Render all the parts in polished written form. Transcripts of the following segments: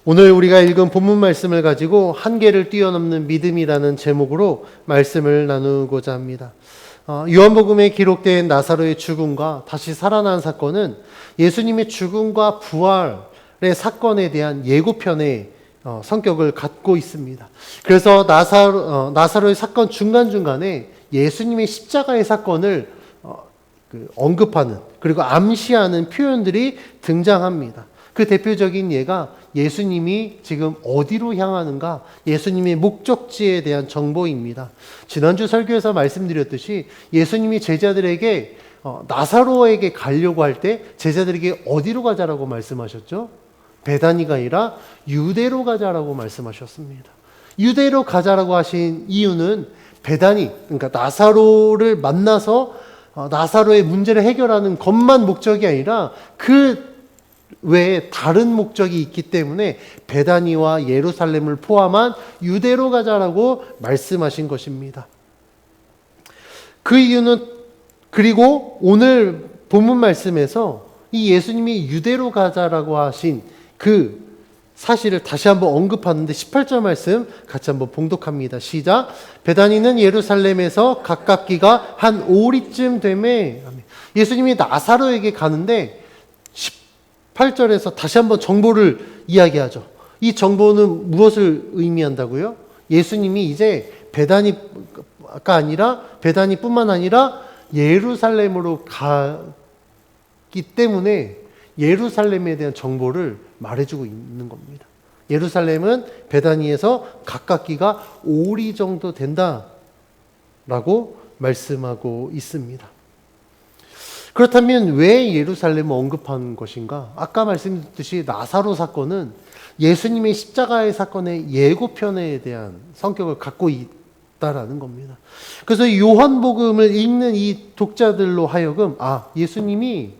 오늘 우리가 읽은 본문 말씀을 가지고 한계를 뛰어넘는 믿음이라는 제목으로 말씀을 나누고자 합니다. 요한복음에 기록된 나사로의 죽음과 다시 살아난 사건은 예수님의 죽음과 부활의 사건에 대한 예고편의 성격을 갖고 있습니다. 그래서 나사로의 사건 중간중간에 예수님의 십자가의 사건을 언급하는, 그리고 암시하는 표현들이 등장합니다. 그 대표적인 예가 예수님이 지금 어디로 향하는가, 예수님의 목적지에 대한 정보입니다. 지난주 설교에서 말씀드렸듯이 예수님이 제자들에게 나사로에게 가려고 할 때 제자들에게 어디로 가자라고 말씀하셨죠? 베다니가 아니라 유대로 가자라고 말씀하셨습니다. 유대로 가자라고 하신 이유는 베다니, 그러니까 나사로를 만나서 나사로의 문제를 해결하는 것만 목적이 아니라 그 외에 다른 목적이 있기 때문에 베다니와 예루살렘을 포함한 유대로 가자라고 말씀하신 것입니다. 그 이유는, 그리고 오늘 본문 말씀에서 이 예수님이 유대로 가자라고 하신 그 사실을 다시 한번 언급하는데 18절 말씀 같이 한번 봉독합니다. 시작. 베다니는 예루살렘에서 가깝기가 한 오리쯤 되매. 예수님이 나사로에게 가는데 18절에서 다시 한번 정보를 이야기하죠. 이 정보는 무엇을 의미한다고요? 예수님이 이제 베다니뿐만 아니라 예루살렘으로 가기 때문에 예루살렘에 대한 정보를 말해주고 있는 겁니다. 예루살렘은 베다니에서 가깝기가 오리 정도 된다라고 말씀하고 있습니다. 그렇다면 왜 예루살렘을 언급한 것인가? 아까 말씀드렸듯이 나사로 사건은 예수님의 십자가의 사건의 예고편에 대한 성격을 갖고 있다라는 겁니다. 그래서 요한복음을 읽는 이 독자들로 하여금 예수님이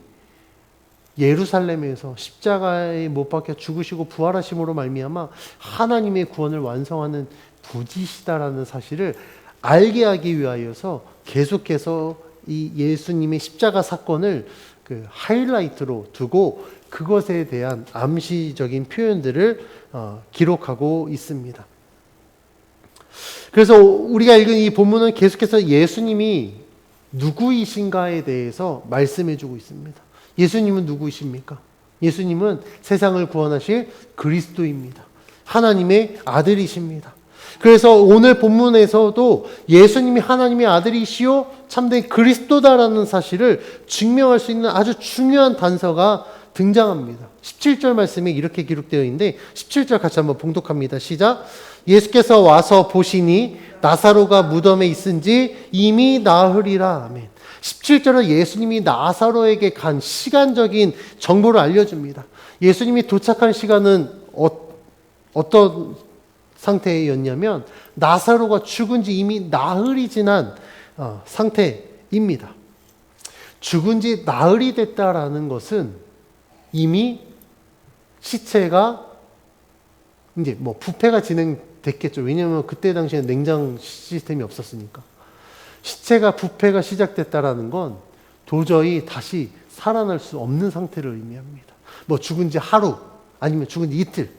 예루살렘에서 십자가에 못 박혀 죽으시고 부활하심으로 말미암아 하나님의 구원을 완성하는 부지시다라는 사실을 알게 하기 위하여서 계속해서 이 예수님의 십자가 사건을 하이라이트로 두고 그것에 대한 암시적인 표현들을 기록하고 있습니다. 그래서 우리가 읽은 이 본문은 계속해서 예수님이 누구이신가에 대해서 말씀해주고 있습니다. 예수님은 누구이십니까? 예수님은 세상을 구원하실 그리스도입니다. 하나님의 아들이십니다. 그래서 오늘 본문에서도 예수님이 하나님의 아들이시오 참된 그리스도다라는 사실을 증명할 수 있는 아주 중요한 단서가 등장합니다. 17절 말씀에 이렇게 기록되어 있는데 17절 같이 한번 봉독합니다. 시작. 예수께서 와서 보시니 나사로가 무덤에 있은지 이미 나으리라. 아멘. 17절은 예수님이 나사로에게 간 시간적인 정보를 알려줍니다. 예수님이 도착한 시간은 어떤 상태였냐면 나사로가 죽은 지 이미 나흘이 지난 상태입니다. 죽은 지 나흘이 됐다라는 것은 이미 시체가 이제 부패가 진행됐겠죠. 왜냐하면 그때 당시에는 냉장 시스템이 없었으니까. 시체가 부패가 시작됐다라는 건 도저히 다시 살아날 수 없는 상태를 의미합니다. 죽은 지 하루 아니면 죽은 지 이틀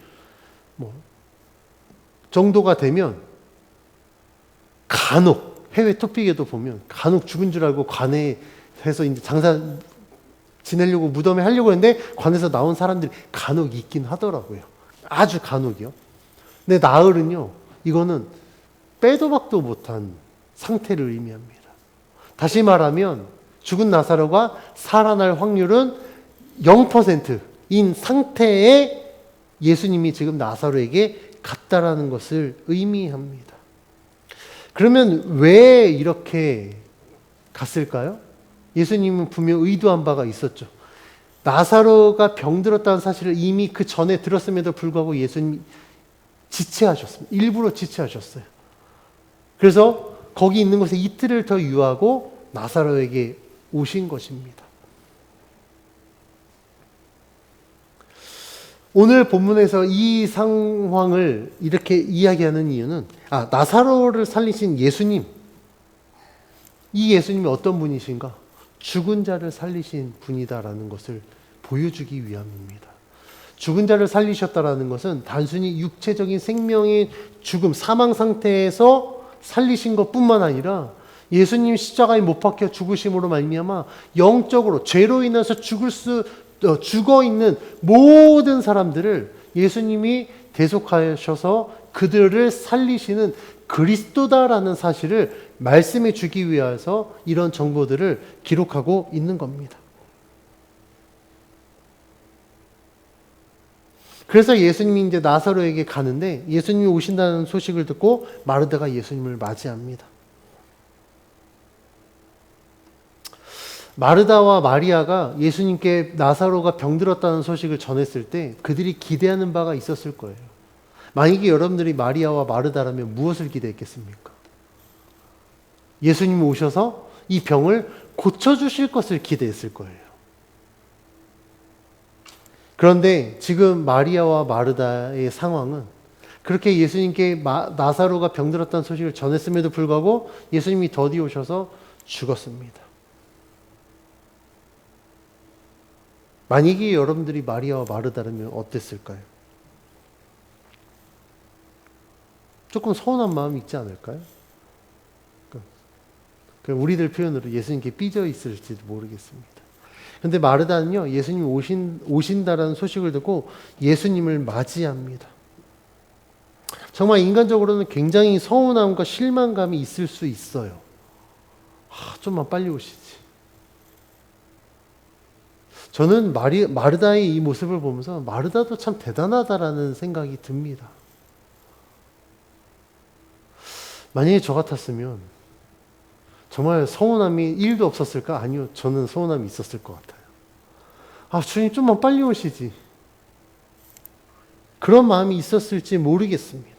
정도가 되면 간혹 해외 토픽에도 보면 간혹 죽은 줄 알고 관에서 이제 장사 지내려고 무덤에 하려고 했는데 관에서 나온 사람들이 간혹 있긴 하더라고요. 아주 간혹이요. 근데 나흘은요, 이거는 빼도 박도 못한 상태를 의미합니다. 다시 말하면 죽은 나사로가 살아날 확률은 0%인 상태에 예수님이 지금 나사로에게 갔다라는 것을 의미합니다. 그러면 왜 이렇게 갔을까요? 예수님은 분명 의도한 바가 있었죠. 나사로가 병들었다는 사실을 이미 그 전에 들었음에도 불구하고 예수님이 지체하셨습니다. 일부러 지체하셨어요. 그래서 거기 있는 곳에 이틀을 더 유하고 나사로에게 오신 것입니다. 오늘 본문에서 이 상황을 이렇게 이야기하는 이유는 나사로를 살리신 예수님, 이 예수님이 어떤 분이신가? 죽은 자를 살리신 분이다라는 것을 보여주기 위함입니다. 죽은 자를 살리셨다라는 것은 단순히 육체적인 생명의 죽음, 사망 상태에서 살리신 것뿐만 아니라 예수님 십자가에 못 박혀 죽으심으로 말미암아 영적으로 죄로 인해서 죽어 있는 모든 사람들을 예수님이 대속하셔서 그들을 살리시는 그리스도다라는 사실을 말씀해 주기 위해서 이런 정보들을 기록하고 있는 겁니다. 그래서 예수님이 이제 나사로에게 가는데 예수님이 오신다는 소식을 듣고 마르다가 예수님을 맞이합니다. 마르다와 마리아가 예수님께 나사로가 병들었다는 소식을 전했을 때 그들이 기대하는 바가 있었을 거예요. 만약에 여러분들이 마리아와 마르다라면 무엇을 기대했겠습니까? 예수님이 오셔서 이 병을 고쳐주실 것을 기대했을 거예요. 그런데 지금 마리아와 마르다의 상황은 그렇게 예수님께 나사로가 병들었다는 소식을 전했음에도 불구하고 예수님이 더디 오셔서 죽었습니다. 만약에 여러분들이 마리아와 마르다라면 어땠을까요? 조금 서운한 마음이 있지 않을까요? 우리들 표현으로 예수님께 삐져 있을지도 모르겠습니다. 그런데 마르다는요, 예수님이 오신다라는 소식을 듣고 예수님을 맞이합니다. 정말 인간적으로는 굉장히 서운함과 실망감이 있을 수 있어요. 좀만 빨리 오시지. 저는 마르다의 이 모습을 보면서 마르다도 참 대단하다라는 생각이 듭니다. 만약에 저 같았으면 정말 서운함이 1도 없었을까? 아니요. 저는 서운함이 있었을 것 같아요. 주님 좀만 빨리 오시지. 그런 마음이 있었을지 모르겠습니다.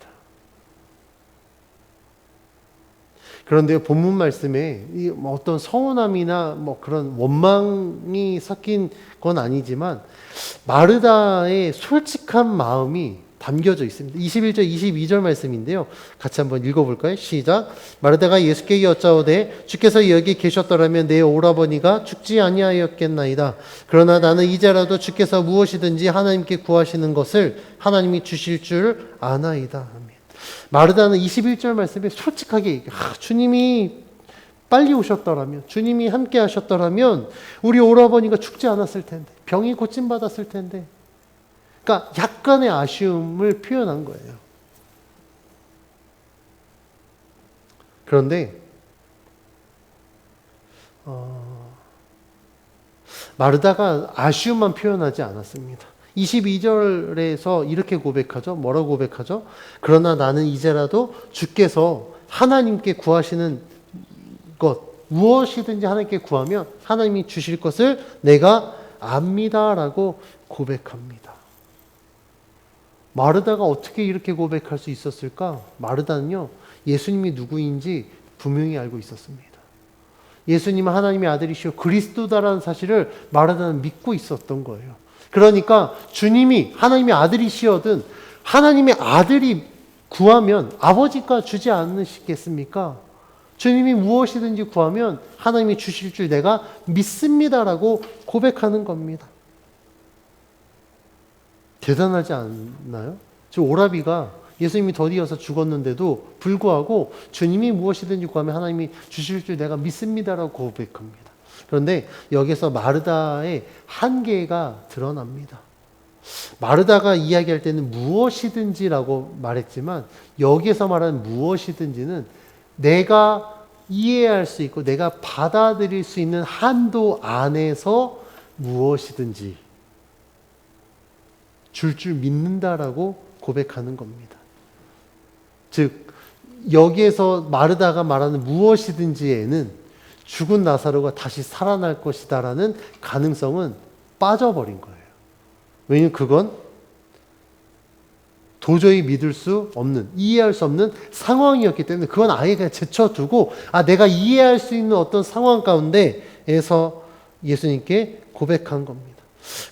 그런데 본문 말씀에 어떤 서운함이나 그런 원망이 섞인 건 아니지만 마르다의 솔직한 마음이 담겨져 있습니다. 21절, 22절 말씀인데요. 같이 한번 읽어볼까요? 시작. 마르다가 예수께 여짜오되 주께서 여기 계셨더라면 내 오라버니가 죽지 아니하였겠나이다. 그러나 나는 이제라도 주께서 무엇이든지 하나님께 구하시는 것을 하나님이 주실 줄 아나이다. 아멘. 마르다는 21절 말씀에 솔직하게 주님이 빨리 오셨더라면, 주님이 함께 하셨더라면 우리 오라버니가 죽지 않았을 텐데, 병이 고침받았을 텐데. 그러니까 약간의 아쉬움을 표현한 거예요. 그런데 마르다가 아쉬움만 표현하지 않았습니다. 22절에서 이렇게 고백하죠. 뭐라고 고백하죠? 그러나 나는 이제라도 주께서 하나님께 구하시는 것, 무엇이든지 하나님께 구하면 하나님이 주실 것을 내가 압니다라고 고백합니다. 마르다가 어떻게 이렇게 고백할 수 있었을까? 마르다는요, 예수님이 누구인지 분명히 알고 있었습니다. 예수님은 하나님의 아들이시오 그리스도다라는 사실을 마르다는 믿고 있었던 거예요. 그러니까 주님이 하나님의 아들이시거든 하나님의 아들이 구하면 아버지가 주지 않으시겠습니까? 주님이 무엇이든지 구하면 하나님이 주실 줄 내가 믿습니다라고 고백하는 겁니다. 대단하지 않나요? 저 오라비가 예수님이 더디어서 죽었는데도 불구하고 주님이 무엇이든지 구하면 하나님이 주실 줄 내가 믿습니다라고 고백합니다. 그런데 여기서 마르다의 한계가 드러납니다. 마르다가 이야기할 때는 무엇이든지라고 말했지만 여기서 말하는 무엇이든지는 내가 이해할 수 있고 내가 받아들일 수 있는 한도 안에서 무엇이든지 줄 믿는다라고 고백하는 겁니다. 즉 여기에서 마르다가 말하는 무엇이든지에는 죽은 나사로가 다시 살아날 것이다라는 가능성은 빠져버린 거예요. 왜냐하면 그건 도저히 믿을 수 없는, 이해할 수 없는 상황이었기 때문에 그건 아예 그냥 제쳐두고 내가 이해할 수 있는 어떤 상황 가운데에서 예수님께 고백한 겁니다.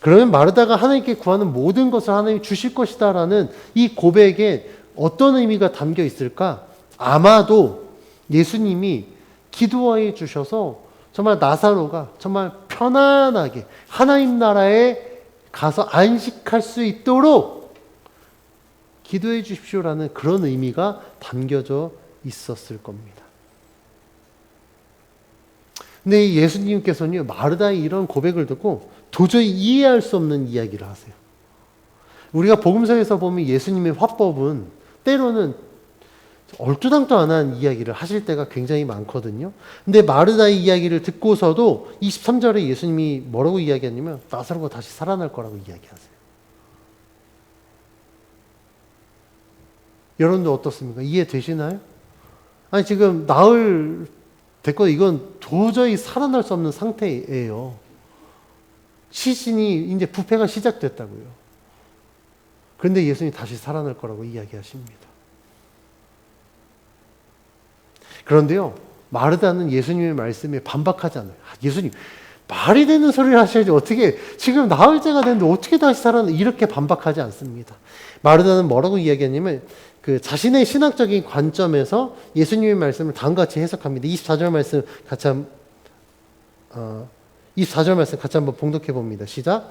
그러면 마르다가 하나님께 구하는 모든 것을 하나님이 주실 것이다라는 이 고백에 어떤 의미가 담겨 있을까? 아마도 예수님이 기도해 주셔서 정말 나사로가 정말 편안하게 하나님 나라의 가서 안식할 수 있도록 기도해 주십시오라는 그런 의미가 담겨져 있었을 겁니다. 근데 예수님께서는요, 마르다의 이런 고백을 듣고 도저히 이해할 수 없는 이야기를 하세요. 우리가 복음서에서 보면 예수님의 화법은 때로는 얼토당토안한 이야기를 하실 때가 굉장히 많거든요. 근데 마르다의 이야기를 듣고서도 23절에 예수님이 뭐라고 이야기하냐면 나사로가 다시 살아날 거라고 이야기하세요. 여러분도 어떻습니까? 이해되시나요? 아니 지금 나흘 됐고 이건 도저히 살아날 수 없는 상태예요. 시신이 이제 부패가 시작됐다고요. 그런데 예수님이 다시 살아날 거라고 이야기하십니다. 그런데요, 마르다는 예수님의 말씀에 반박하지 않아요. 예수님, 말이 되는 소리를 하셔야지 어떻게 지금 나흘째가 됐는데 어떻게 다시 살아나 이렇게 반박하지 않습니다. 마르다는 뭐라고 이야기하냐면 그 자신의 신학적인 관점에서 예수님의 말씀을 다음과 같이 해석합니다. 24절 말씀 같이 24절 말씀 같이 한번 봉독해 봅니다. 시작.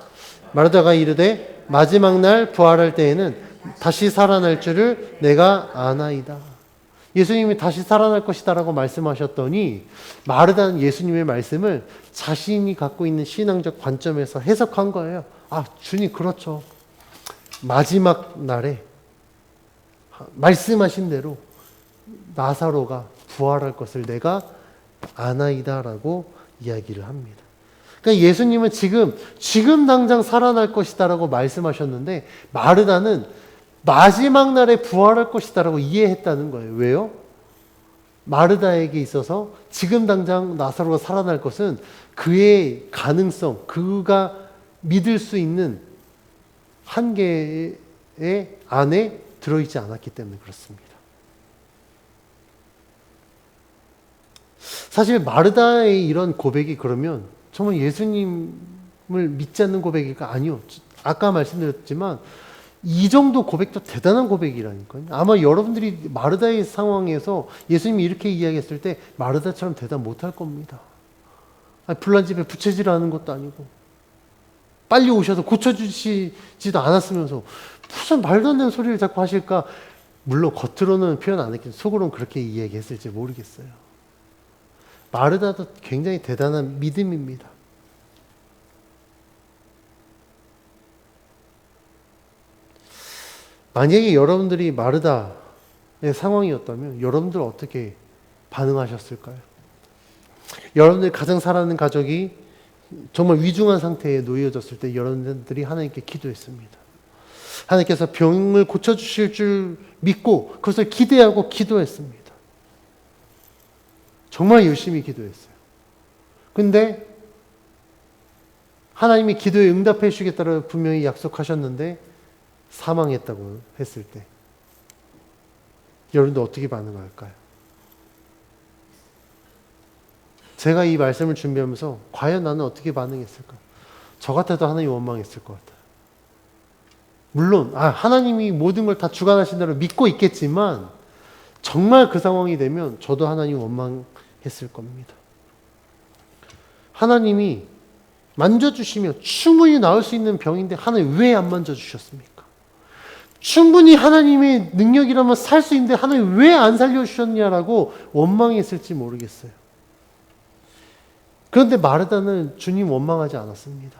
마르다가 이르되 마지막 날 부활할 때에는 다시 살아날 줄을 내가 아나이다. 예수님이 다시 살아날 것이다라고 말씀하셨더니 마르다는 예수님의 말씀을 자신이 갖고 있는 신앙적 관점에서 해석한 거예요. 아, 주님 그렇죠. 마지막 날에 말씀하신 대로 나사로가 부활할 것을 내가 아나이다라고 이야기를 합니다. 그러니까 예수님은 지금 당장 살아날 것이다라고 말씀하셨는데 마르다는 마지막 날에 부활할 것이다라고 이해했다는 거예요. 왜요? 마르다에게 있어서 지금 당장 나사로가 살아날 것은 그의 가능성, 그가 믿을 수 있는 한계의 안에 들어있지 않았기 때문에 그렇습니다. 사실 마르다의 이런 고백이 그러면 정말 예수님을 믿지 않는 고백일까? 아니요. 아까 말씀드렸지만 이 정도 고백도 대단한 고백이라니까요. 아마 여러분들이 마르다의 상황에서 예수님이 이렇게 이야기했을 때 마르다처럼 대답 못할 겁니다. 불난 집에 부채질하는 것도 아니고 빨리 오셔서 고쳐주시지도 않았으면서 무슨 말도 안 되는 소리를 자꾸 하실까? 물론 겉으로는 표현 안 했겠지만 속으로는 그렇게 이야기했을지 모르겠어요. 마르다도 굉장히 대단한 믿음입니다. 만약에 여러분들이 마르다의 상황이었다면 여러분들 어떻게 반응하셨을까요? 여러분들이 가장 사랑하는 가족이 정말 위중한 상태에 놓여졌을 때 여러분들이 하나님께 기도했습니다. 하나님께서 병을 고쳐주실 줄 믿고 그것을 기대하고 기도했습니다. 정말 열심히 기도했어요. 근데 하나님이 기도에 응답해 주시겠다고 분명히 약속하셨는데 사망했다고 했을 때 여러분도 어떻게 반응할까요? 제가 이 말씀을 준비하면서 과연 나는 어떻게 반응했을까? 저 같아도 하나님 원망했을 것 같아요. 물론 하나님이 모든 걸 다 주관하신 대로 믿고 있겠지만 정말 그 상황이 되면 저도 하나님 원망했을 겁니다. 하나님이 만져주시면 충분히 나을 수 있는 병인데 하나님 왜 안 만져주셨습니까? 충분히 하나님의 능력이라면 살 수 있는데 하나님 왜 안 살려주셨냐라고 원망했을지 모르겠어요. 그런데 마르다는 주님 원망하지 않았습니다.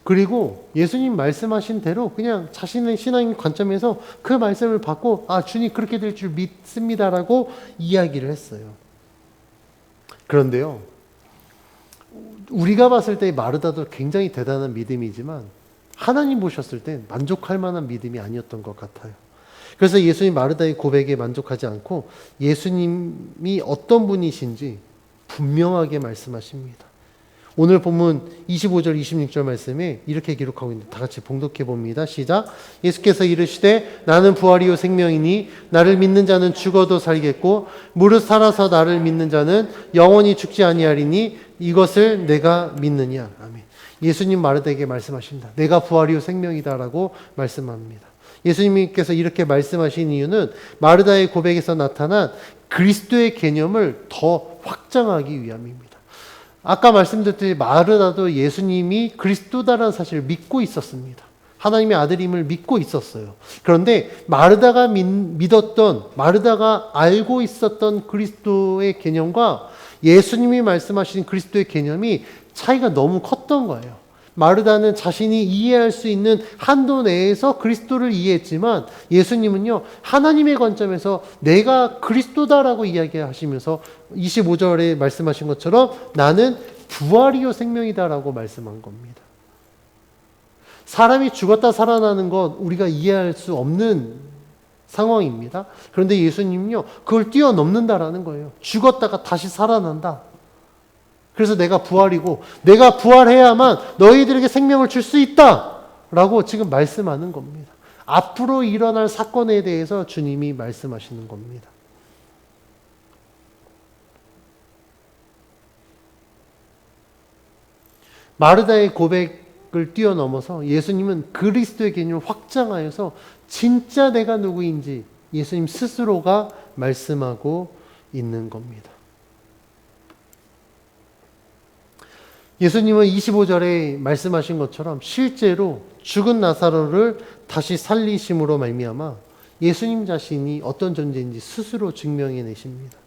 그리고 예수님 말씀하신 대로 그냥 자신의 신앙의 관점에서 그 말씀을 받고 주님 그렇게 될 줄 믿습니다라고 이야기를 했어요. 그런데요, 우리가 봤을 때 마르다도 굉장히 대단한 믿음이지만 하나님 보셨을 때 만족할 만한 믿음이 아니었던 것 같아요. 그래서 예수님 마르다의 고백에 만족하지 않고 예수님이 어떤 분이신지 분명하게 말씀하십니다. 오늘 본문 25절 26절 말씀에 이렇게 기록하고 있는데 다 같이 봉독해 봅니다. 시작. 예수께서 이르시되 나는 부활이요 생명이니 나를 믿는 자는 죽어도 살겠고 무릇 살아서 나를 믿는 자는 영원히 죽지 아니하리니 이것을 내가 믿느냐. 아멘. 예수님 마르다에게 말씀하십니다. 내가 부활이요 생명이다라고 말씀합니다. 예수님께서 이렇게 말씀하신 이유는 마르다의 고백에서 나타난 그리스도의 개념을 더 확장하기 위함입니다. 아까 말씀드렸듯이 마르다도 예수님이 그리스도다라는 사실을 믿고 있었습니다. 하나님의 아들임을 믿고 있었어요. 그런데 마르다가 마르다가 알고 있었던 그리스도의 개념과 예수님이 말씀하신 그리스도의 개념이 차이가 너무 컸던 거예요. 마르다는 자신이 이해할 수 있는 한도 내에서 그리스도를 이해했지만 예수님은요, 하나님의 관점에서 내가 그리스도다라고 이야기하시면서 25절에 말씀하신 것처럼 나는 부활이요 생명이다라고 말씀한 겁니다. 사람이 죽었다 살아나는 것 우리가 이해할 수 없는 상황입니다. 그런데 예수님은요, 그걸 뛰어넘는다라는 거예요. 죽었다가 다시 살아난다. 그래서 내가 부활이고 내가 부활해야만 너희들에게 생명을 줄 수 있다 라고 지금 말씀하는 겁니다. 앞으로 일어날 사건에 대해서 주님이 말씀하시는 겁니다. 마르다의 고백을 뛰어넘어서 예수님은 그리스도의 개념을 확장하여서 진짜 내가 누구인지 예수님 스스로가 말씀하고 있는 겁니다. 예수님은 25절에 말씀하신 것처럼 실제로 죽은 나사로를 다시 살리심으로 말미암아 예수님 자신이 어떤 존재인지 스스로 증명해내십니다.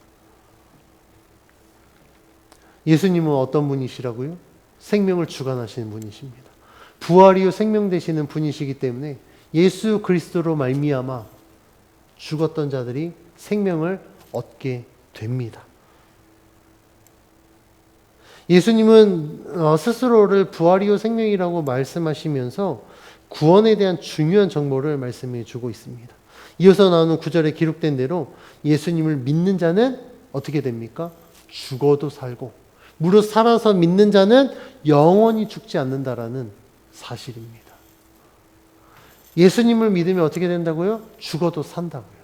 예수님은 어떤 분이시라고요? 생명을 주관하시는 분이십니다. 부활이요 생명 되시는 분이시기 때문에 예수 그리스도로 말미암아 죽었던 자들이 생명을 얻게 됩니다. 예수님은 스스로를 부활이요 생명이라고 말씀하시면서 구원에 대한 중요한 정보를 말씀해 주고 있습니다. 이어서 나오는 9절에 기록된 대로 예수님을 믿는 자는 어떻게 됩니까? 죽어도 살고 무릇 살아서 믿는 자는 영원히 죽지 않는다라는 사실입니다. 예수님을 믿으면 어떻게 된다고요? 죽어도 산다고요.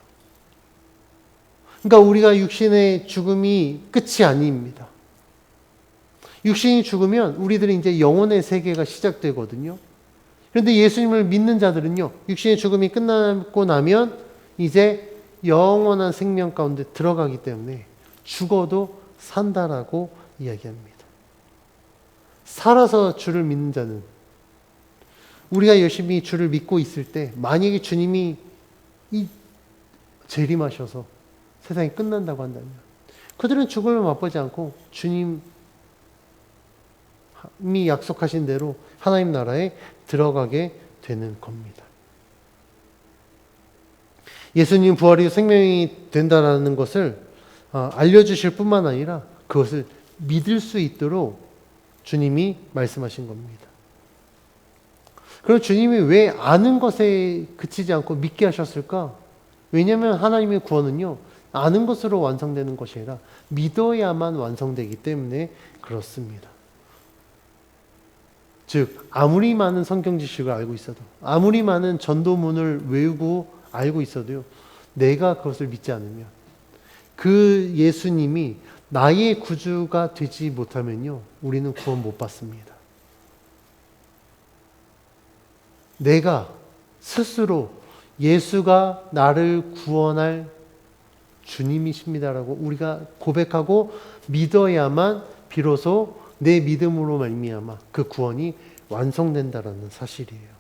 그러니까 우리가 육신의 죽음이 끝이 아닙니다. 육신이 죽으면 우리들은 이제 영혼의 세계가 시작되거든요. 그런데 예수님을 믿는 자들은요, 육신의 죽음이 끝나고 나면 이제 영원한 생명 가운데 들어가기 때문에 죽어도 산다라고 이야기합니다. 살아서 주를 믿는 자는 우리가 열심히 주를 믿고 있을 때 만약에 주님이 재림하셔서 세상이 끝난다고 한다면 그들은 죽음을 맛보지 않고 주님이 약속하신 대로 하나님 나라에 들어가게 되는 겁니다. 예수님 부활이 생명이 된다라는 것을 알려주실 뿐만 아니라 그것을 믿을 수 있도록 주님이 말씀하신 겁니다. 그럼 주님이 왜 아는 것에 그치지 않고 믿게 하셨을까? 왜냐하면 하나님의 구원은요, 아는 것으로 완성되는 것이 아니라 믿어야만 완성되기 때문에 그렇습니다. 즉, 아무리 많은 성경 지식을 알고 있어도, 아무리 많은 전도문을 외우고 알고 있어도요, 내가 그것을 믿지 않으면 그 예수님이 나의 구주가 되지 못하면요, 우리는 구원 못 받습니다. 내가 스스로 예수가 나를 구원할 주님이십니다라고 우리가 고백하고 믿어야만 비로소 내 믿음으로 말미암아 그 구원이 완성된다라는 사실이에요.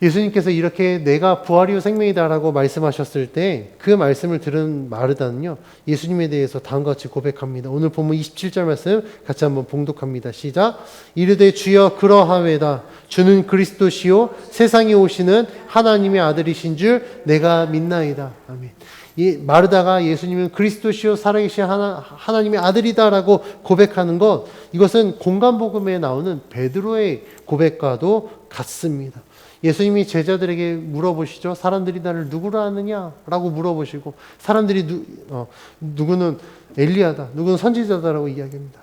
예수님께서 이렇게 내가 부활이요 생명이다라고 말씀하셨을 때 그 말씀을 들은 마르다는요, 예수님에 대해서 다음과 같이 고백합니다. 오늘 본문 27절 말씀 같이 한번 봉독합니다. 시작. 이르되 주여 그러하외다. 주는 그리스도시요 세상에 오시는 하나님의 아들이신 줄 내가 믿나이다. 아멘. 마르다가 예수님은 그리스도시요 살아계신 하나님의 아들이다라고 고백하는 것, 이것은 공간복음에 나오는 베드로의 고백과도 같습니다. 예수님이 제자들에게 물어보시죠. 사람들이 나를 누구라 하느냐? 라고 물어보시고 사람들이 누구는 엘리야다, 누구는 선지자다라고 이야기합니다.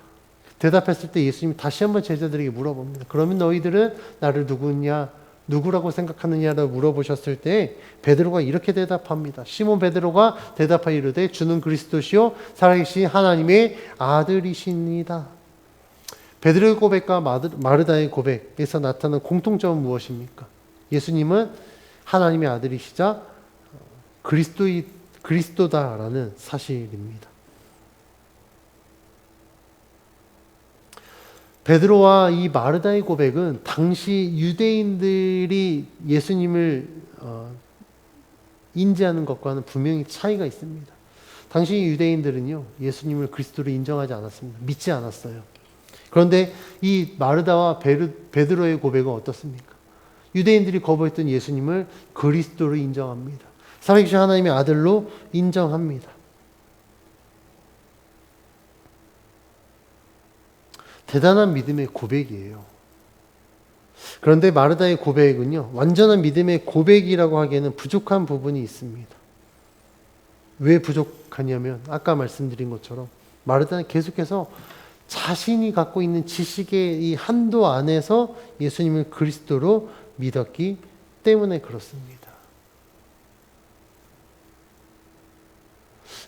대답했을 때 예수님이 다시 한번 제자들에게 물어봅니다. 그러면 너희들은 나를 누구라고 생각하느냐라고 물어보셨을 때 베드로가 이렇게 대답합니다. 시몬 베드로가 대답하여 이르되 주는 그리스도시요 살아계신 하나님의 아들이십니다. 베드로의 고백과 마르다의 고백에서 나타나는 공통점은 무엇입니까? 예수님은 하나님의 아들이시자 그리스도다라는 사실입니다. 베드로와 이 마르다의 고백은 당시 유대인들이 예수님을 인지하는 것과는 분명히 차이가 있습니다. 당시 유대인들은요, 예수님을 그리스도로 인정하지 않았습니다. 믿지 않았어요. 그런데 이 마르다와 베드로의 고백은 어떻습니까? 유대인들이 거부했던 예수님을 그리스도로 인정합니다. 살아계신 하나님의 아들로 인정합니다. 대단한 믿음의 고백이에요. 그런데 마르다의 고백은요, 완전한 믿음의 고백이라고 하기에는 부족한 부분이 있습니다. 왜 부족하냐면 아까 말씀드린 것처럼 마르다는 계속해서 자신이 갖고 있는 지식의 이 한도 안에서 예수님을 그리스도로 믿었기 때문에 그렇습니다.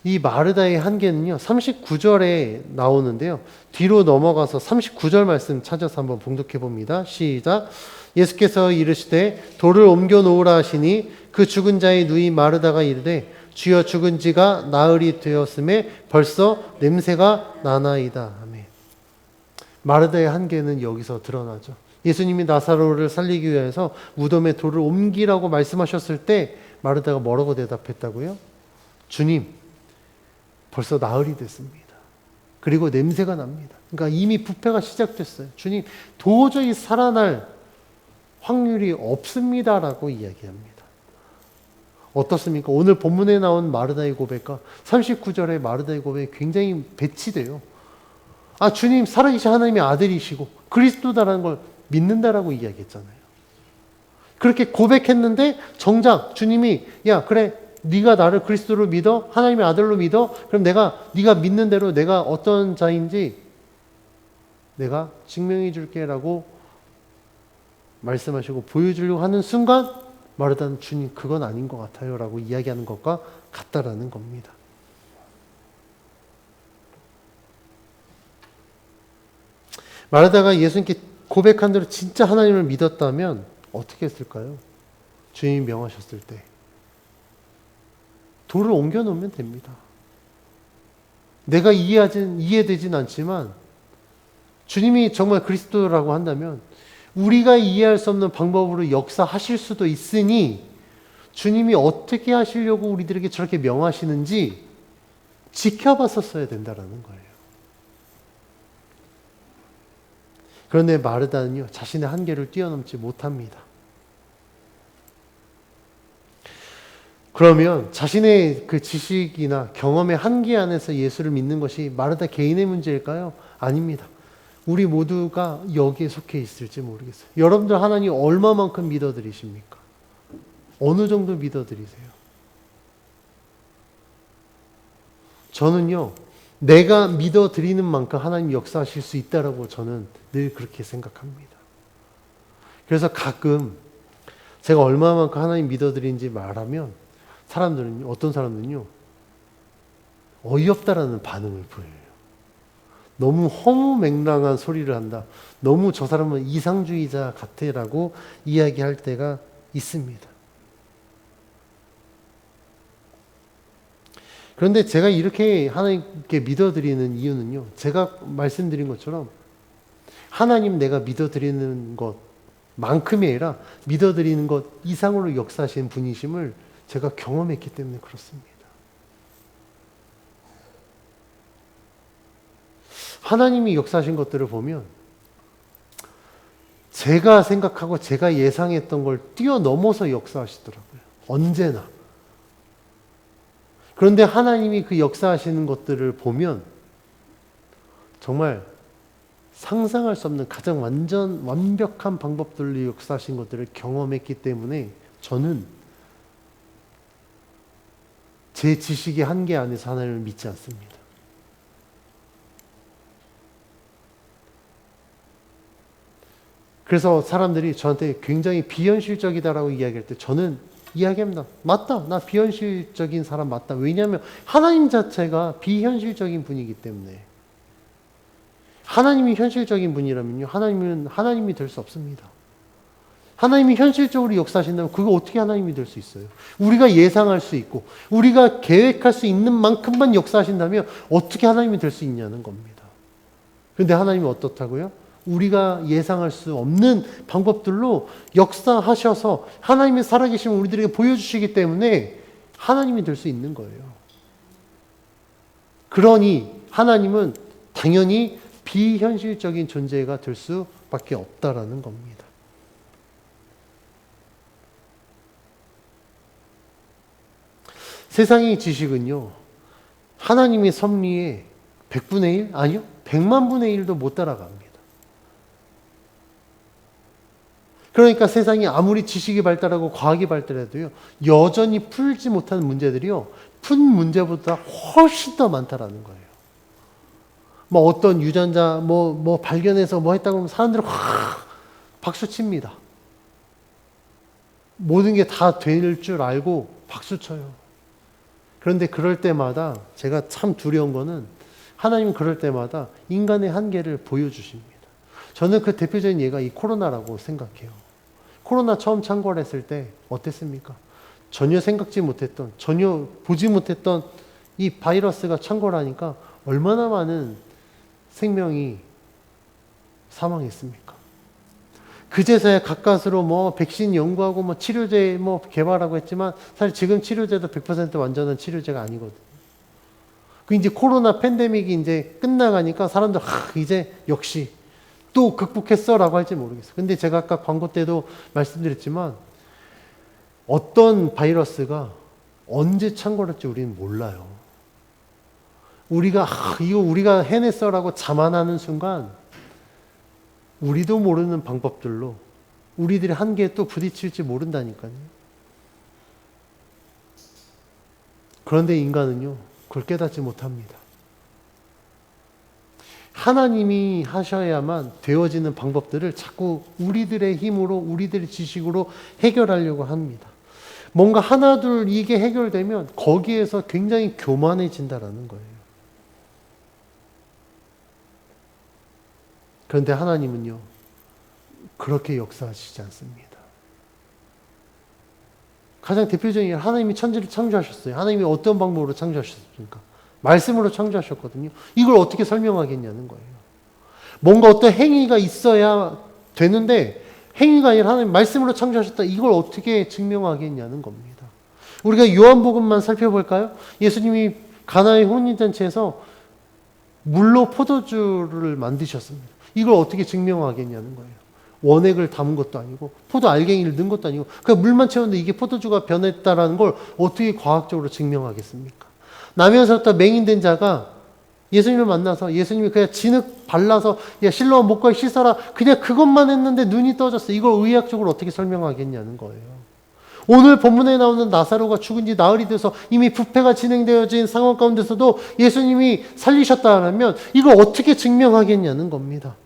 이 마르다의 한계는요, 39절에 나오는데요. 뒤로 넘어가서 39절 말씀 찾아서 한번 봉독해 봅니다. 시작. 예수께서 이르시되 돌을 옮겨 놓으라 하시니 그 죽은 자의 누이 마르다가 이르되 주여 죽은 지가 나흘이 되었음에 벌써 냄새가 나나이다. 아멘. 마르다의 한계는 여기서 드러나죠. 예수님이 나사로를 살리기 위해서 무덤에 돌을 옮기라고 말씀하셨을 때 마르다가 뭐라고 대답했다고요? 주님, 벌써 나흘이 됐습니다. 그리고 냄새가 납니다. 그러니까 이미 부패가 시작됐어요. 주님, 도저히 살아날 확률이 없습니다라고 이야기합니다. 어떻습니까? 오늘 본문에 나온 마르다의 고백과 39절의 마르다의 고백이 굉장히 배치돼요. 아, 주님, 살아계신 하나님의 아들이시고 그리스도다라는 걸 믿는다라고 이야기했잖아요. 그렇게 고백했는데 정작 주님이 야, 그래, 네가 나를 그리스도로 믿어? 하나님의 아들로 믿어? 그럼 네가 믿는 대로 내가 어떤 자인지 내가 증명해 줄게 라고 말씀하시고 보여주려고 하는 순간 마르다는 주님, 그건 아닌 것 같아요 라고 이야기하는 것과 같다라는 겁니다. 마르다가 예수님께 고백한 대로 진짜 하나님을 믿었다면 어떻게 했을까요? 주님이 명하셨을 때 돌을 옮겨 놓으면 됩니다. 내가 이해되진 않지만 주님이 정말 그리스도라고 한다면 우리가 이해할 수 없는 방법으로 역사하실 수도 있으니 주님이 어떻게 하시려고 우리들에게 저렇게 명하시는지 지켜봤었어야 된다는 거예요. 그런데 마르다는요, 자신의 한계를 뛰어넘지 못합니다. 그러면 자신의 그 지식이나 경험의 한계 안에서 예수를 믿는 것이 마르다 개인의 문제일까요? 아닙니다. 우리 모두가 여기에 속해 있을지 모르겠어요. 여러분들 하나님 얼마만큼 믿어드리십니까? 어느 정도 믿어드리세요? 저는요, 내가 믿어드리는 만큼 하나님 역사하실 수 있다라고 저는 늘 그렇게 생각합니다. 그래서 가끔 제가 얼마만큼 하나님 믿어드리는지 말하면 어떤 사람들은요, 어이없다라는 반응을 보여요. 너무 허무맹랑한 소리를 한다. 너무 저 사람은 이상주의자 같아라고 이야기할 때가 있습니다. 그런데 제가 이렇게 하나님께 믿어드리는 이유는요, 제가 말씀드린 것처럼 하나님 내가 믿어드리는 것만큼이 아니라 믿어드리는 것 이상으로 역사하시는 분이심을 제가 경험했기 때문에 그렇습니다. 하나님이 역사하신 것들을 보면 제가 생각하고 제가 예상했던 걸 뛰어넘어서 역사하시더라고요. 언제나. 그런데 하나님이 그 역사하시는 것들을 보면 정말 상상할 수 없는 가장 완벽한 방법들로 역사하신 것들을 경험했기 때문에 저는 제 지식의 한계 안에서 하나님을 믿지 않습니다. 그래서 사람들이 저한테 굉장히 비현실적이다라고 이야기할 때 저는 이야기합니다. 맞다. 나 비현실적인 사람 맞다. 왜냐하면 하나님 자체가 비현실적인 분이기 때문에. 하나님이 현실적인 분이라면요, 하나님은 하나님이 될 수 없습니다. 하나님이 현실적으로 역사하신다면 그거 어떻게 하나님이 될 수 있어요? 우리가 예상할 수 있고 우리가 계획할 수 있는 만큼만 역사하신다면 어떻게 하나님이 될 수 있냐는 겁니다. 그런데 하나님은 어떻다고요? 우리가 예상할 수 없는 방법들로 역사하셔서 하나님이 살아계심을 우리들에게 보여주시기 때문에 하나님이 될 수 있는 거예요. 그러니 하나님은 당연히 비현실적인 존재가 될 수밖에 없다라는 겁니다. 세상의 지식은요, 하나님의 섭리에 100분의 1? 아니요, 100만 분의 1도 못 따라갑니다. 그러니까 세상이 아무리 지식이 발달하고 과학이 발달해도요, 여전히 풀지 못한 문제들이요, 푼 문제보다 훨씬 더 많다라는 거예요. 뭐 어떤 유전자 뭐 발견해서 뭐 했다고 하면 사람들은 확 박수 칩니다. 모든 게 다 될 줄 알고 박수 쳐요. 그런데 그럴 때마다 제가 참 두려운 거는 하나님은 그럴 때마다 인간의 한계를 보여주십니다. 저는 그 대표적인 예가 이 코로나라고 생각해요. 코로나 처음 창궐했을 때 어땠습니까? 전혀 생각지 못했던, 전혀 보지 못했던 이 바이러스가 창궐하니까 얼마나 많은 생명이 사망했습니까? 그제서야 가까스로 뭐 백신 연구하고 뭐 치료제 뭐 개발하고 했지만 사실 지금 치료제도 100% 완전한 치료제가 아니거든요. 그 이제 코로나 팬데믹이 이제 끝나가니까 사람들 이제 역시 또 극복했어라고 할지 모르겠어요. 근데 제가 아까 광고 때도 말씀드렸지만 어떤 바이러스가 언제 창궐할지 우리는 몰라요. 우리가 이거 우리가 해냈어라고 자만하는 순간 우리도 모르는 방법들로 우리들의 한계에 또 부딪힐지 모른다니까요. 그런데 인간은요, 그걸 깨닫지 못합니다. 하나님이 하셔야만 되어지는 방법들을 자꾸 우리들의 힘으로, 우리들의 지식으로 해결하려고 합니다. 뭔가 하나둘 이게 해결되면 거기에서 굉장히 교만해진다라는 거예요. 그런데 하나님은요, 그렇게 역사하시지 않습니다. 가장 대표적인 하나님이 천지를 창조하셨어요. 하나님이 어떤 방법으로 창조하셨습니까? 말씀으로 창조하셨거든요. 이걸 어떻게 설명하겠냐는 거예요. 뭔가 어떤 행위가 있어야 되는데 행위가 아니라 하나님 말씀으로 창조하셨다. 이걸 어떻게 증명하겠냐는 겁니다. 우리가 요한복음만 살펴볼까요? 예수님이 가나의 혼인잔치에서 물로 포도주를 만드셨습니다. 이걸 어떻게 증명하겠냐는 거예요. 원액을 담은 것도 아니고 포도 알갱이를 넣은 것도 아니고 그냥 물만 채웠는데 이게 포도주가 변했다라는 걸 어떻게 과학적으로 증명하겠습니까? 나면서부터 맹인된 자가 예수님을 만나서 예수님이 그냥 진흙 발라서 야 실로와 목과 씻어라 그냥 그것만 했는데 눈이 떠졌어. 이걸 의학적으로 어떻게 설명하겠냐는 거예요. 오늘 본문에 나오는 나사로가 죽은 지 나흘이 돼서 이미 부패가 진행되어진 상황 가운데서도 예수님이 살리셨다면 이걸 어떻게 증명하겠냐는 겁니다.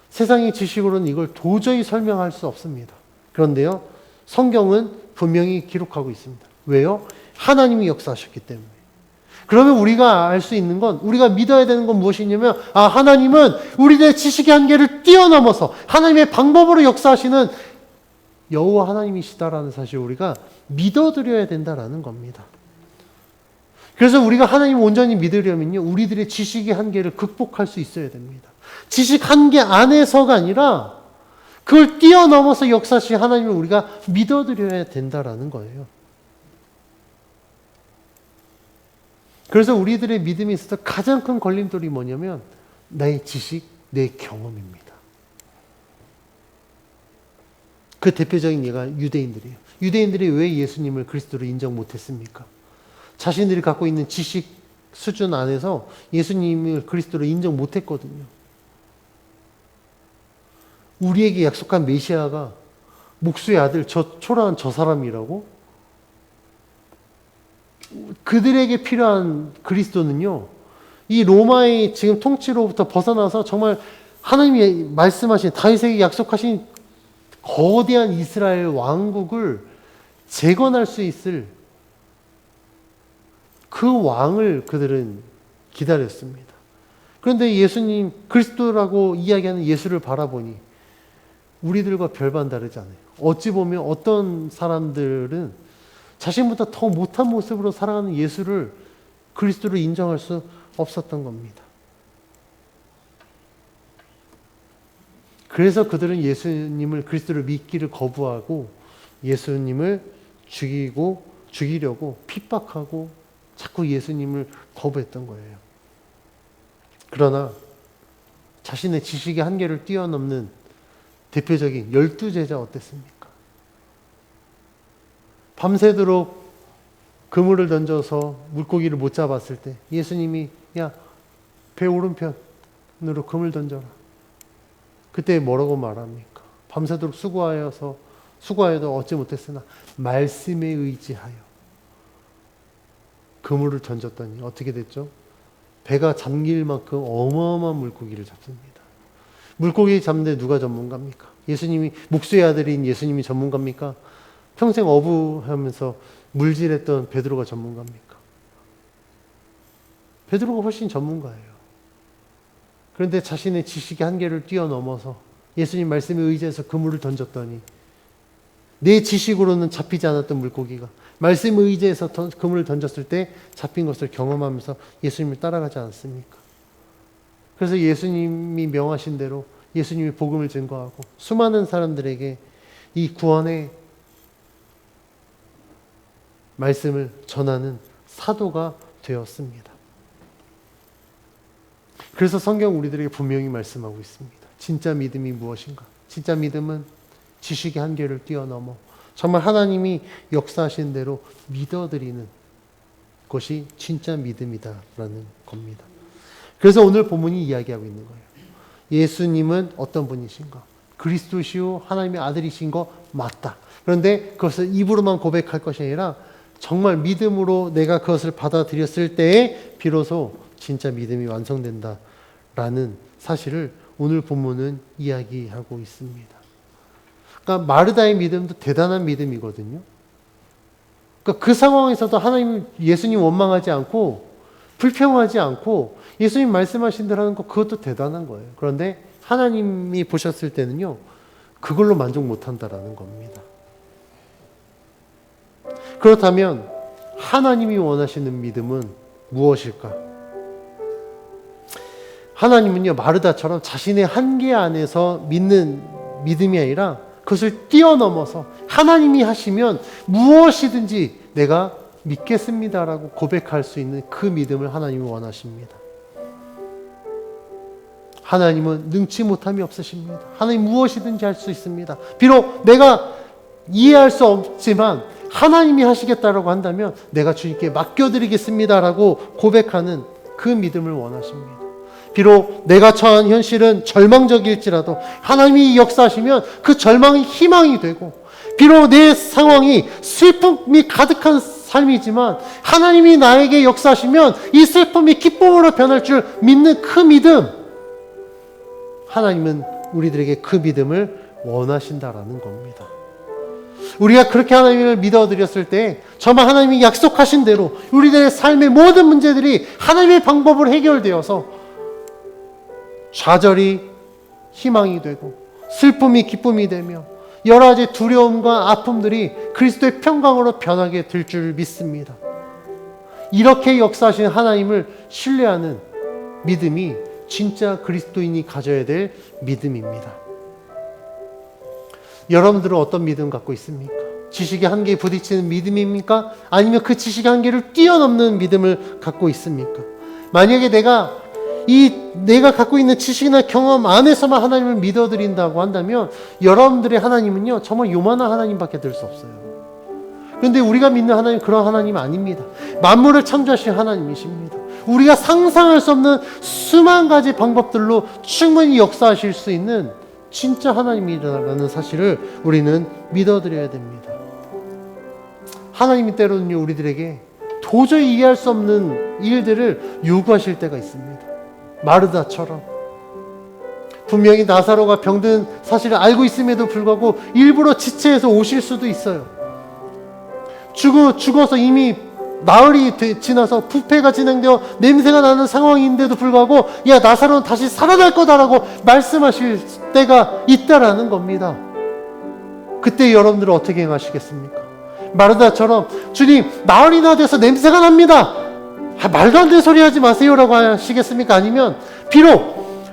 세상의 지식으로는 이걸 도저히 설명할 수 없습니다. 그런데요, 성경은 분명히 기록하고 있습니다. 왜요? 하나님이 역사하셨기 때문에. 그러면 우리가 알 수 있는 건, 우리가 믿어야 되는 건 무엇이냐면, 하나님은 우리들의 지식의 한계를 뛰어넘어서 하나님의 방법으로 역사하시는 여호와 하나님이시다라는 사실을 우리가 믿어드려야 된다라는 겁니다. 그래서 우리가 하나님을 온전히 믿으려면요, 우리들의 지식의 한계를 극복할 수 있어야 됩니다. 지식 한계 안에서가 아니라 그걸 뛰어넘어서 역사하신 하나님을 우리가 믿어드려야 된다라는 거예요. 그래서 우리들의 믿음에 있어서 가장 큰 걸림돌이 뭐냐면 나의 지식, 내 경험입니다. 그 대표적인 예가 유대인들이에요. 유대인들이 왜 예수님을 그리스도로 인정 못했습니까? 자신들이 갖고 있는 지식 수준 안에서 예수님을 그리스도로 인정 못했거든요. 우리에게 약속한 메시아가 목수의 아들 저 초라한 저 사람이라고? 그들에게 필요한 그리스도는요, 이 로마의 지금 통치로부터 벗어나서 정말 하나님이 말씀하신 다윗에게 약속하신 거대한 이스라엘 왕국을 재건할 수 있을 그 왕을 그들은 기다렸습니다. 그런데 예수님, 그리스도라고 이야기하는 예수를 바라보니 우리들과 별반 다르지 않아요. 어찌 보면 어떤 사람들은 자신보다 더 못한 모습으로 살아가는 예수를 그리스도로 인정할 수 없었던 겁니다. 그래서 그들은 예수님을 그리스도를 믿기를 거부하고 예수님을 죽이려고 핍박하고 자꾸 예수님을 거부했던 거예요. 그러나 자신의 지식의 한계를 뛰어넘는 대표적인 12제자 어땠습니까? 밤새도록 그물을 던져서 물고기를 못 잡았을 때 예수님이 야, 배 오른편으로 그물 던져라. 그때 뭐라고 말합니까? 밤새도록 수고하여도 얻지 못했으나 말씀에 의지하여 그물을 던졌더니 어떻게 됐죠? 배가 잠길 만큼 어마어마한 물고기를 잡습니다. 물고기 잡는데 누가 전문가입니까? 예수님이, 목수의 아들인 예수님이 전문가입니까? 평생 어부하면서 물질했던 베드로가 전문가입니까? 베드로가 훨씬 전문가예요. 그런데 자신의 지식의 한계를 뛰어넘어서 예수님 말씀에 의지해서 그물을 던졌더니 내 지식으로는 잡히지 않았던 물고기가 말씀에 의지해서 그물을 던졌을 때 잡힌 것을 경험하면서 예수님을 따라가지 않습니까? 그래서 예수님이 명하신 대로 예수님이 복음을 증거하고 수많은 사람들에게 이 구원의 말씀을 전하는 사도가 되었습니다. 그래서 성경 우리들에게 분명히 말씀하고 있습니다. 진짜 믿음이 무엇인가? 진짜 믿음은 지식의 한계를 뛰어넘어 정말 하나님이 역사하신 대로 믿어드리는 것이 진짜 믿음이다라는 겁니다. 그래서 오늘 본문이 이야기하고 있는 거예요. 예수님은 어떤 분이신가? 그리스도시요 하나님의 아들이신 거 맞다. 그런데 그것을 입으로만 고백할 것이 아니라 정말 믿음으로 내가 그것을 받아들였을 때에 비로소 진짜 믿음이 완성된다라는 사실을 오늘 본문은 이야기하고 있습니다. 그러니까 마르다의 믿음도 대단한 믿음이거든요. 그러니까 그 상황에서도 하나님, 예수님 원망하지 않고 불평하지 않고 예수님 말씀하신 대로 하는 거, 그것도 대단한 거예요. 그런데 하나님이 보셨을 때는요, 그걸로 만족 못한다라는 겁니다. 그렇다면 하나님이 원하시는 믿음은 무엇일까? 하나님은요, 마르다처럼 자신의 한계 안에서 믿는 믿음이 아니라 그것을 뛰어넘어서 하나님이 하시면 무엇이든지 내가 믿겠습니다라고 고백할 수 있는 그 믿음을 하나님이 원하십니다. 하나님은 능치 못함이 없으십니다. 하나님 무엇이든지 할 수 있습니다. 비록 내가 이해할 수 없지만 하나님이 하시겠다라고 한다면 내가 주님께 맡겨드리겠습니다라고 고백하는 그 믿음을 원하십니다. 비록 내가 처한 현실은 절망적일지라도 하나님이 역사하시면 그 절망이 희망이 되고, 비록 내 상황이 슬픔이 가득한 삶이지만 하나님이 나에게 역사하시면 이 슬픔이 기쁨으로 변할 줄 믿는 그 믿음, 하나님은 우리들에게 그 믿음을 원하신다라는 겁니다. 우리가 그렇게 하나님을 믿어드렸을 때 정말 하나님이 약속하신 대로 우리들의 삶의 모든 문제들이 하나님의 방법으로 해결되어서 좌절이 희망이 되고 슬픔이 기쁨이 되며 여러 가지 두려움과 아픔들이 그리스도의 평강으로 변하게 될 줄 믿습니다. 이렇게 역사하신 하나님을 신뢰하는 믿음이 진짜 그리스도인이 가져야 될 믿음입니다. 여러분들은 어떤 믿음 갖고 있습니까? 지식의 한계에 부딪히는 믿음입니까? 아니면 그 지식의 한계를 뛰어넘는 믿음을 갖고 있습니까? 만약에 내가 갖고 있는 지식이나 경험 안에서만 하나님을 믿어드린다고 한다면 여러분들의 하나님은요, 정말 요만한 하나님밖에 될 수 없어요. 그런데 우리가 믿는 하나님은 그런 하나님 아닙니다. 만물을 창조하신 하나님이십니다. 우리가 상상할 수 없는 수만 가지 방법들로 충분히 역사하실 수 있는 진짜 하나님이라는 사실을 우리는 믿어드려야 됩니다. 하나님이 때로는요, 우리들에게 도저히 이해할 수 없는 일들을 요구하실 때가 있습니다. 마르다처럼 분명히 나사로가 병든 사실을 알고 있음에도 불구하고 일부러 지체해서 오실 수도 있어요. 죽어서 이미 나흘이 지나서 부패가 진행되어 냄새가 나는 상황인데도 불구하고 야, 나사로는 다시 살아날 거다라고 말씀하실 때가 있다라는 겁니다. 그때 여러분들은 어떻게 행하시겠습니까? 마르다처럼 주님, 나흘이나 돼서 냄새가 납니다. 말도 안 되는 소리 하지 마세요라고 하시겠습니까? 아니면 비록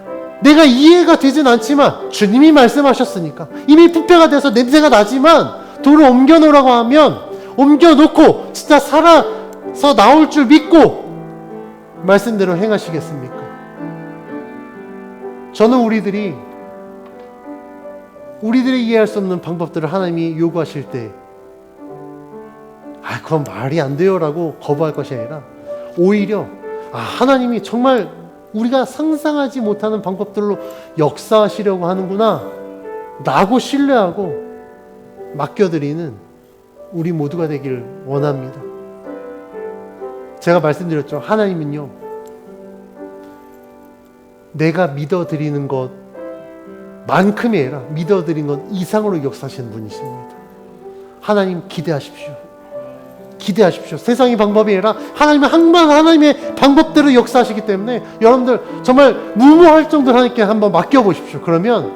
내가 이해가 되진 않지만 주님이 말씀하셨으니까 이미 부패가 돼서 냄새가 나지만 돌을 옮겨 놓으라고 하면 옮겨 놓고 진짜 살아서 나올 줄 믿고 말씀대로 행하시겠습니까? 저는 우리들이 이해할 수 없는 방법들을 하나님이 요구하실 때 그건 말이 안 돼요 라고 거부할 것이 아니라 오히려 하나님이 정말 우리가 상상하지 못하는 방법들로 역사하시려고 하는구나 라고 신뢰하고 맡겨드리는 우리 모두가 되길 원합니다. 제가 말씀드렸죠. 하나님은요, 내가 믿어드리는 것만큼이 아니라 믿어드린 것 이상으로 역사하시는 분이십니다. 하나님 기대하십시오. 기대하십시오. 세상의 방법이 아니라 하나님은 항상 하나님의 방법대로 역사하시기 때문에 여러분들 정말 무모할 정도로 하나님께 한번 맡겨보십시오. 그러면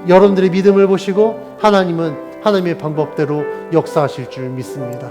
여러분들의 믿음을 보시고 하나님은 하나님의 방법대로 역사하실 줄 믿습니다.